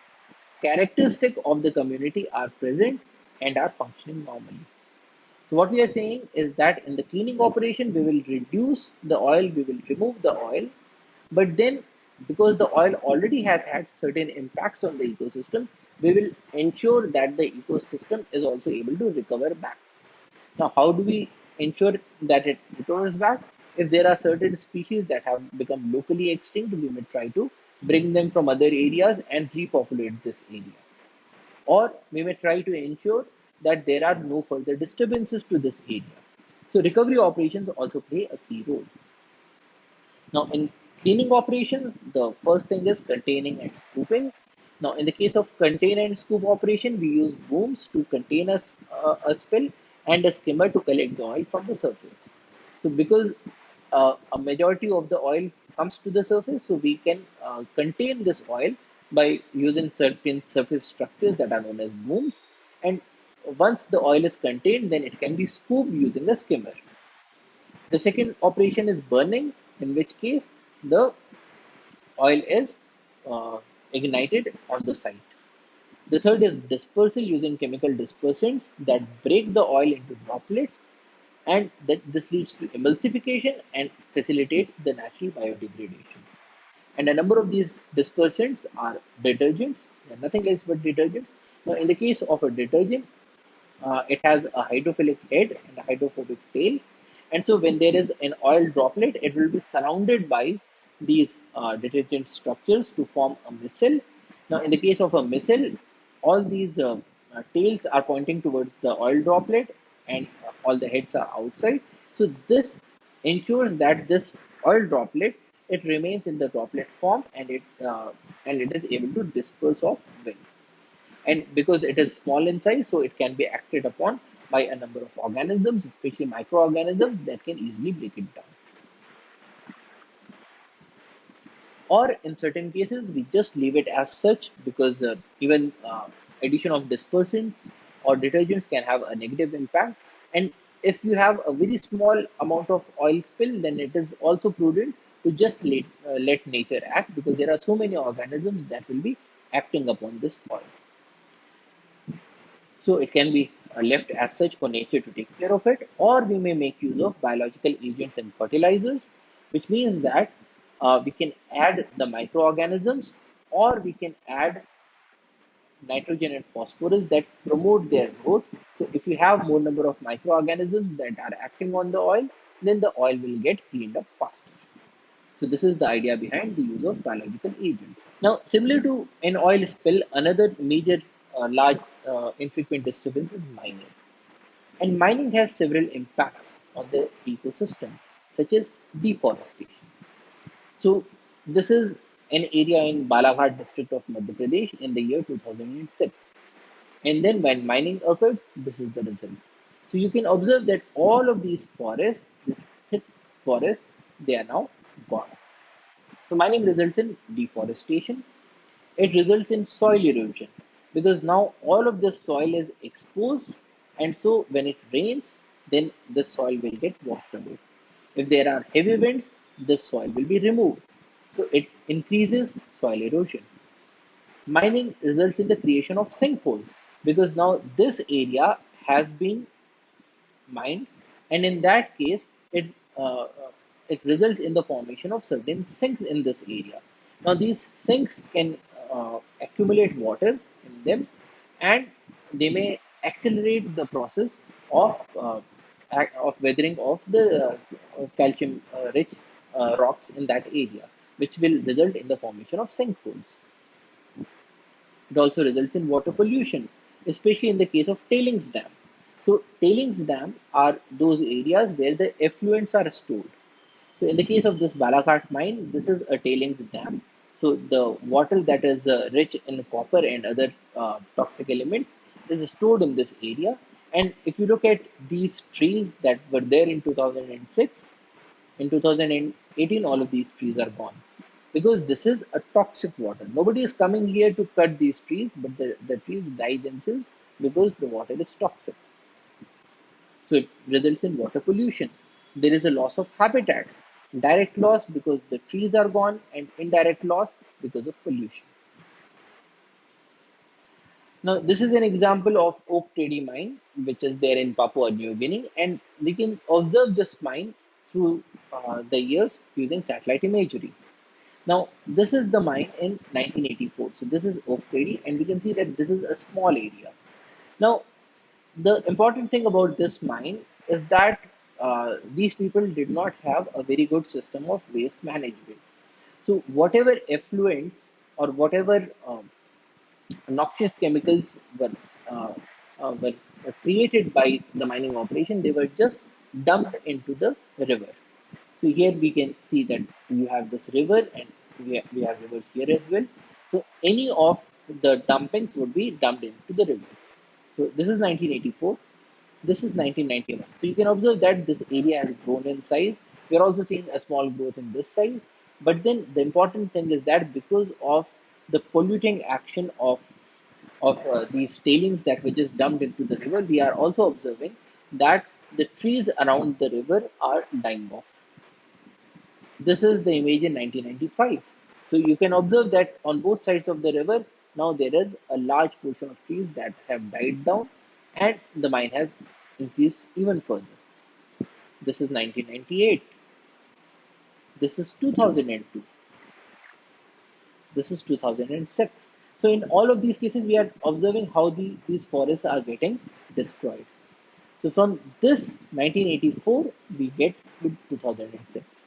characteristic of the community are present and are functioning normally. So what we are saying is that in the cleaning operation, we will reduce the oil, we will remove the oil, but then because the oil already has had certain impacts on the ecosystem, we will ensure that the ecosystem is also able to recover back. Now, how do we ensure that it recovers back? If there are certain species that have become locally extinct, we may try to bring them from other areas and repopulate this area. Or we may try to ensure that there are no further disturbances to this area. So recovery operations also play a key role. Now, in cleaning operations, the first thing is containing and scooping. Now, in the case of contain and scoop operation, we use booms to contain a spill and a skimmer to collect the oil from the surface. So, because a majority of the oil comes to the surface, so we can contain this oil by using certain surface structures that are known as booms. And once the oil is contained, then it can be scooped using a skimmer. The second operation is burning, in which case the oil is uh, ignited on the site. The third is dispersal using chemical dispersants that break the oil into droplets, and that this leads to emulsification and facilitates the natural biodegradation. And a number of these dispersants are detergents, they are nothing else but detergents. Now, in the case of a detergent, it has a hydrophilic head and a hydrophobic tail. And so when there is an oil droplet, it will be surrounded by these detergent structures to form a missile. Now, in the case of a missile, all these tails are pointing towards the oil droplet and all the heads are outside. So this ensures that this oil droplet, it remains in the droplet form, and it is able to disperse off wind. And because it is small in size, so it can be acted upon by a number of organisms, especially microorganisms that can easily break it down. Or in certain cases, we just leave it as such because even addition of dispersants or detergents can have a negative impact. And if you have a very small amount of oil spill, then it is also prudent to just let nature act, because there are so many organisms that will be acting upon this oil. So it can be left as such for nature to take care of it, or we may make use of biological agents and fertilizers, which means that we can add the microorganisms, or we can add nitrogen and phosphorus that promote their growth. So if you have more number of microorganisms that are acting on the oil, then the oil will get cleaned up faster. So this is the idea behind the use of biological agents. Now, similar to an oil spill, another major large infrequent disturbance is mining. And mining has several impacts on the ecosystem, such as deforestation. So this is an area in Balaghat district of Madhya Pradesh in the year 2006. And then when mining occurred, this is the result. So you can observe that all of these forests, this thick forest, they are now gone. So mining results in deforestation. It results in soil erosion because now all of the soil is exposed, and so when it rains, then the soil will get washed away. If there are heavy winds, the soil will be removed. So it increases soil erosion. Mining results in the creation of sinkholes because now this area has been mined, and in that case, it results in the formation of certain sinks in this area. Now, these sinks can accumulate water in them, and they may accelerate the process of weathering of the calcium rich rocks in that area, which will result in the formation of sinkholes. It also results in water pollution, especially in the case of tailings dam. So tailings dam are those areas where the effluents are stored. So in the case of this Balaghat mine, this is a tailings dam. So the water that is rich in copper and other toxic elements is stored in this area. And if you look at these trees that were there in 2006, in 2018, all of these trees are gone because this is a toxic water. Nobody is coming here to cut these trees, but the trees die themselves because the water is toxic. So it results in water pollution. There is a loss of habitats, direct loss because the trees are gone, and indirect loss because of pollution. Now, this is an example of Oak Teddy mine, which is there in Papua New Guinea, and we can observe this mine through the years using satellite imagery. Now, this is the mine in 1984. So this is Oak Prairie, and we can see that this is a small area. Now, the important thing about this mine is that these people did not have a very good system of waste management. So whatever effluents or whatever noxious chemicals uh, were created by the mining operation, they were just dumped into the river. So here we can see that you have this river, and we have rivers here as well. So any of the dumpings would be dumped into the river. So this is 1984. This is 1991. So you can observe that this area has grown in size. We are also seeing a small growth in this side. But then the important thing is that because of the polluting action of these tailings that were just dumped into the river, we are also observing that the trees around the river are dying off. This is the image in 1995. So you can observe that on both sides of the river, now there is a large portion of trees that have died down, and the mine has increased even further. This is 1998. This is 2002. This is 2006. So in all of these cases, we are observing how these forests are getting destroyed. So from this 1984, we get to 2006.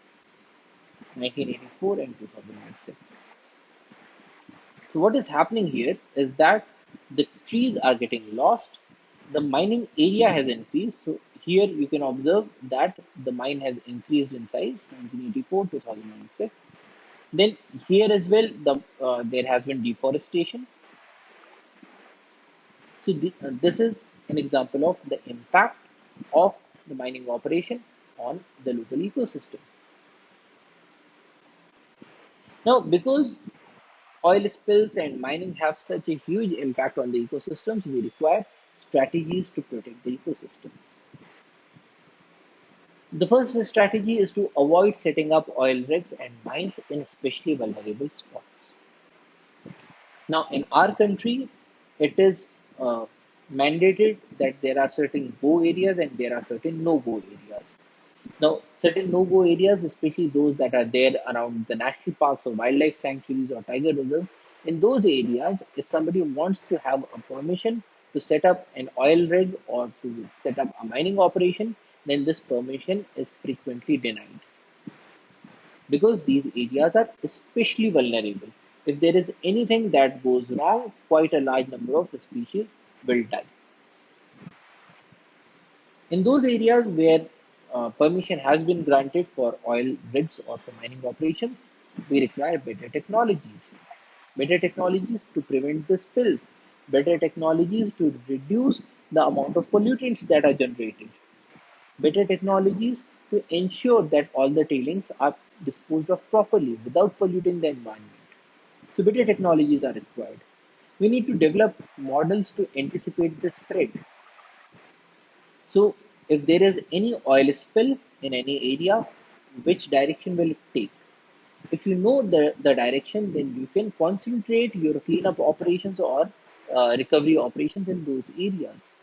1984 and 2006. So what is happening here is that the trees are getting lost, the mining area has increased. So here you can observe that the mine has increased in size 1984 2006. Then here as well, there has been deforestation. So this is an example of the impact of the mining operation on the local ecosystem. Now, because oil spills and mining have such a huge impact on the ecosystems, we require strategies to protect the ecosystems. The first strategy is to avoid setting up oil rigs and mines in especially vulnerable spots. Now, in our country, it is mandated that there are certain go areas and there are certain no go areas. Now, certain no go areas, especially those that are there around the national parks or wildlife sanctuaries or tiger reserves, in those areas, if somebody wants to have a permission to set up an oil rig or to set up a mining operation, then this permission is frequently denied because these areas are especially vulnerable. If there is anything that goes wrong, quite a large number of species will die. In those areas where permission has been granted for oil rigs or for mining operations, we require better technologies to prevent the spills, better technologies to reduce the amount of pollutants that are generated, better technologies to ensure that all the tailings are disposed of properly without polluting the environment. So better technologies are required. We need to develop models to anticipate the spread. So if there is any oil spill in any area, which direction will it take? If you know the direction, then you can concentrate your cleanup operations or recovery operations in those areas.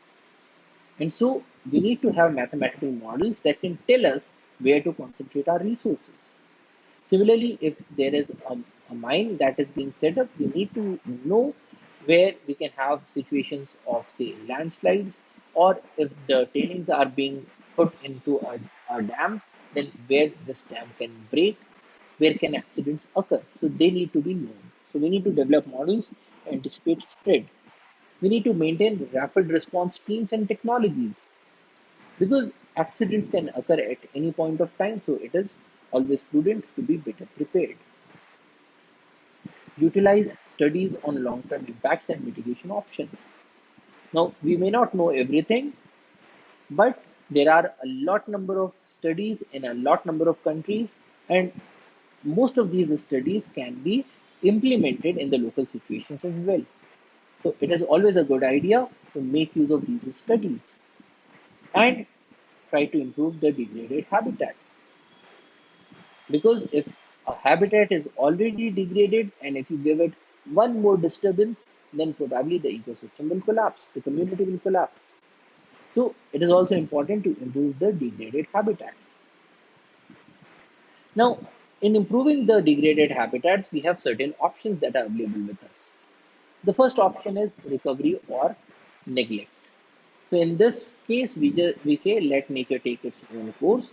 And so we need to have mathematical models that can tell us where to concentrate our resources. Similarly, if there is a mine that is being set up, we need to know where we can have situations of, say, landslides, or if the tailings are being put into a dam, then where this dam can break, where can accidents occur. So they need to be known. So we need to develop models to anticipate spread. We need to maintain rapid response teams and technologies because accidents can occur at any point of time. So it is always prudent to be better prepared. Utilize studies on long-term impacts and mitigation options. Now, we may not know everything, but there are a lot number of studies in a lot number of countries, and most of these studies can be implemented in the local situations as well. So it is always a good idea to make use of these studies and try to improve the degraded habitats. Because if a habitat is already degraded and if you give it one more disturbance, then probably the ecosystem will collapse, the community will collapse. So it is also important to improve the degraded habitats. Now, In improving the degraded habitats, we have certain options that are available with us. The first option is recovery or neglect. So in this case, we say let nature take its own course.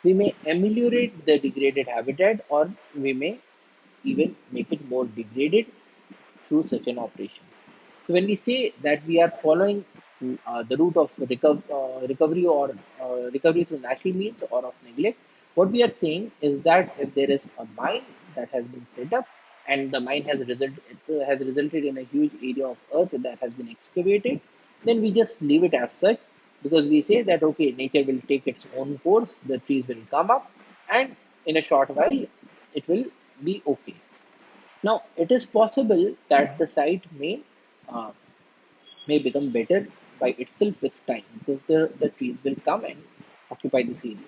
We may ameliorate the degraded habitat, or we may even make it more degraded through such an operation. So when we say that we are following the route of recovery or recovery through natural means or of neglect, what we are saying is that if there is a mine that has been set up and the mine has resulted in a huge area of earth that has been excavated, then we just leave it as such, because we say that okay, nature will take its own course, the trees will come up, and in a short while it will be okay. Now, it is possible that the site uh, may become better by itself with time, because the trees will come and occupy this area.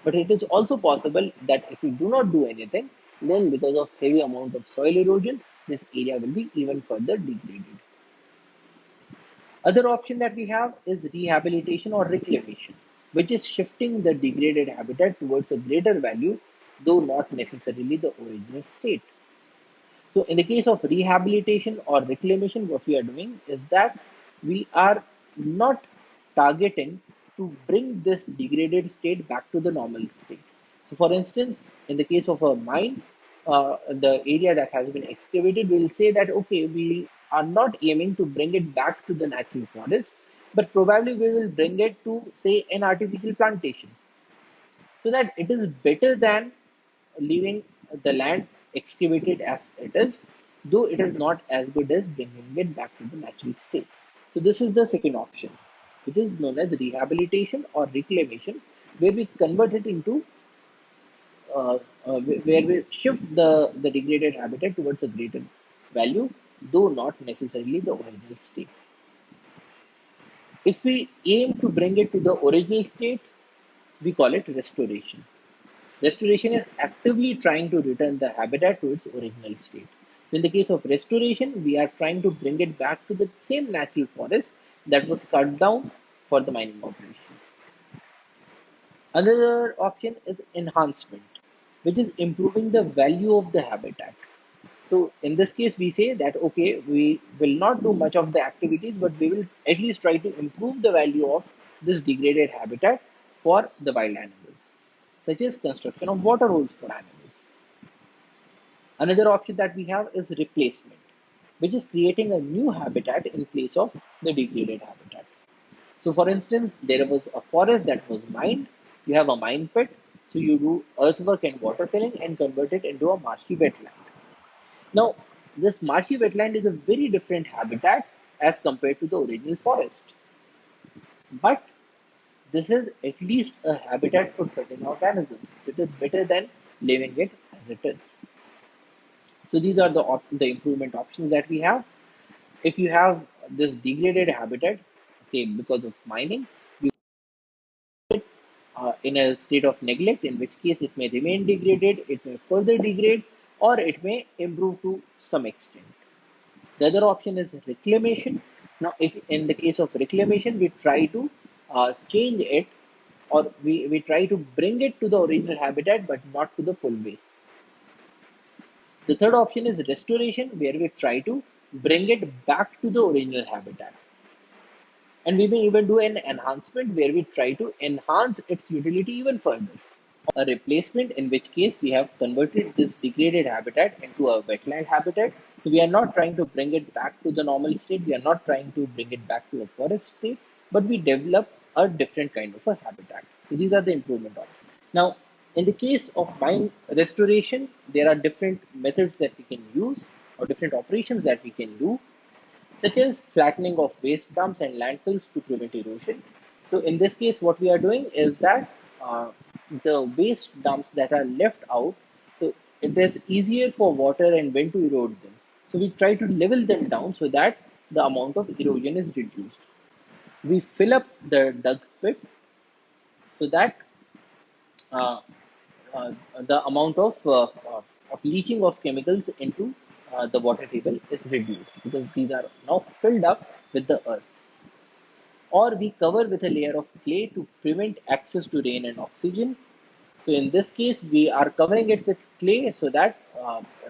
But it is also possible that if we do not do anything, then because of heavy amount of soil erosion, this area will be even further degraded. Other option that we have is rehabilitation or reclamation, which is shifting the degraded habitat towards a greater value, though not necessarily the original state. So in the case of rehabilitation or reclamation, what we are doing is that we are not targeting to bring this degraded state back to the normal state. So for instance, in the case of a mine, the area that has been excavated, we'll say that, okay, we are not aiming to bring it back to the natural forest, but probably we will bring it to, say, an artificial plantation, so that it is better than leaving the land excavated as it is, though it is not as good as bringing it back to the natural state. So this is the second option, which is known as rehabilitation or reclamation, where we convert it into where we shift the degraded habitat towards a greater value, though not necessarily the original state. If we aim to bring it to the original state, we call it restoration. Restoration is actively trying to return the habitat to its original state. So in the case of restoration, we are trying to bring it back to the same natural forest that was cut down for the mining operation. Another option is enhancement, which is improving the value of the habitat. So in this case, we say that okay, we will not do much of the activities, but we will at least try to improve the value of this degraded habitat for the wild animals, such as construction of water holes for animals. Another option that we have is replacement, which is creating a new habitat in place of the degraded habitat. So, for instance, there was a forest that was mined. You have a mine pit, so you do earthwork and water filling and convert it into a marshy wetland. Now, this marshy wetland is a very different habitat as compared to the original forest, but this is at least a habitat for certain organisms. It is better than leaving it as it is. So these are the improvement options that we have. If you have this degraded habitat, say because of mining, you in a state of neglect, in which case it may remain degraded, it may further degrade, or it may improve to some extent. The other option is reclamation. Now, if in the case of reclamation, we try to change it, or we try to bring it to the original habitat, but not to the full way. The third option is restoration, where we try to bring it back to the original habitat. And we may even do an enhancement where we try to enhance its utility even further. A replacement, in which case we have converted this degraded habitat into a wetland habitat. So we are not trying to bring it back to the normal state, we are not trying to bring it back to a forest state, but we develop a different kind of a habitat. So these are the improvement options. Now, in the case of mine restoration, there are different methods that we can use, or different operations that we can do, such as flattening of waste dumps and landfills to prevent erosion. So in this case, what we are doing is that the waste dumps that are left out, so it is easier for water and wind to erode them. So we try to level them down so that the amount of erosion is reduced. We fill up the dug pits so that uh, uh, the amount of leaching of chemicals into the water table is reduced, because these are now filled up with the earth. Or we cover with a layer of clay to prevent access to rain and oxygen. So in this case, we are covering it with clay so that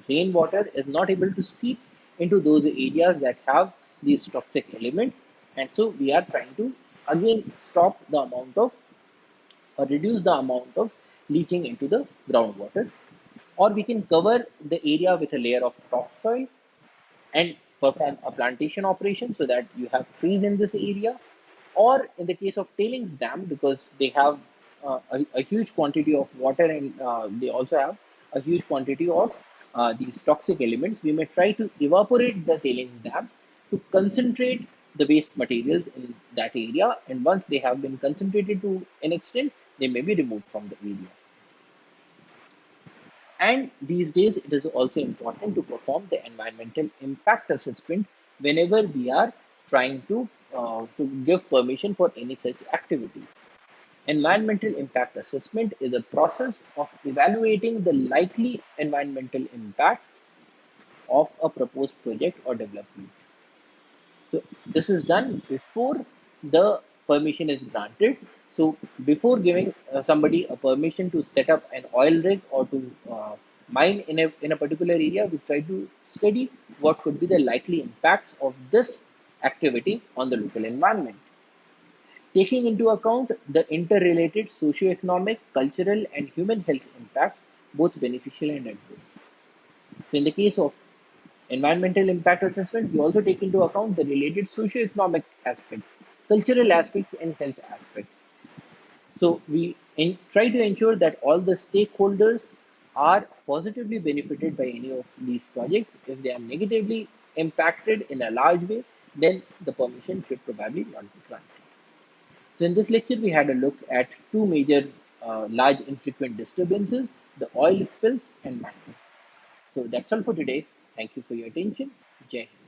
rainwater is not able to seep into those areas that have these toxic elements. And so we are trying to again stop the amount of or reduce the amount of leaching into the groundwater. Or we can cover the area with a layer of topsoil and perform a plantation operation so that you have trees in this area. Or in the case of tailings dam, because they have a huge quantity of water and they also have a huge quantity of these toxic elements, we may try to evaporate the tailings dam to concentrate the waste materials in that area. And once they have been concentrated to an extent, they may be removed from the area. And these days, it is also important to perform the environmental impact assessment whenever we are trying to give permission for any such activity. Environmental impact assessment is a process of evaluating the likely environmental impacts of a proposed project or development. So this is done before the permission is granted. So before giving somebody a permission to set up an oil rig or to mine in a particular area, we try to study what could be the likely impacts of this activity on the local environment, taking into account the interrelated socio-economic, cultural, and human health impacts, both beneficial and adverse. So in the case of environmental impact assessment, we also take into account the related socio-economic aspects, cultural aspects, and health aspects. So we try to ensure that all the stakeholders are positively benefited by any of these projects. If they are negatively impacted in a large way, then the permission should probably not be granted. So in this lecture, we had a look at two major large infrequent disturbances, the oil spills and mining. So that's all for today. Thank you for your attention. Jai Hind.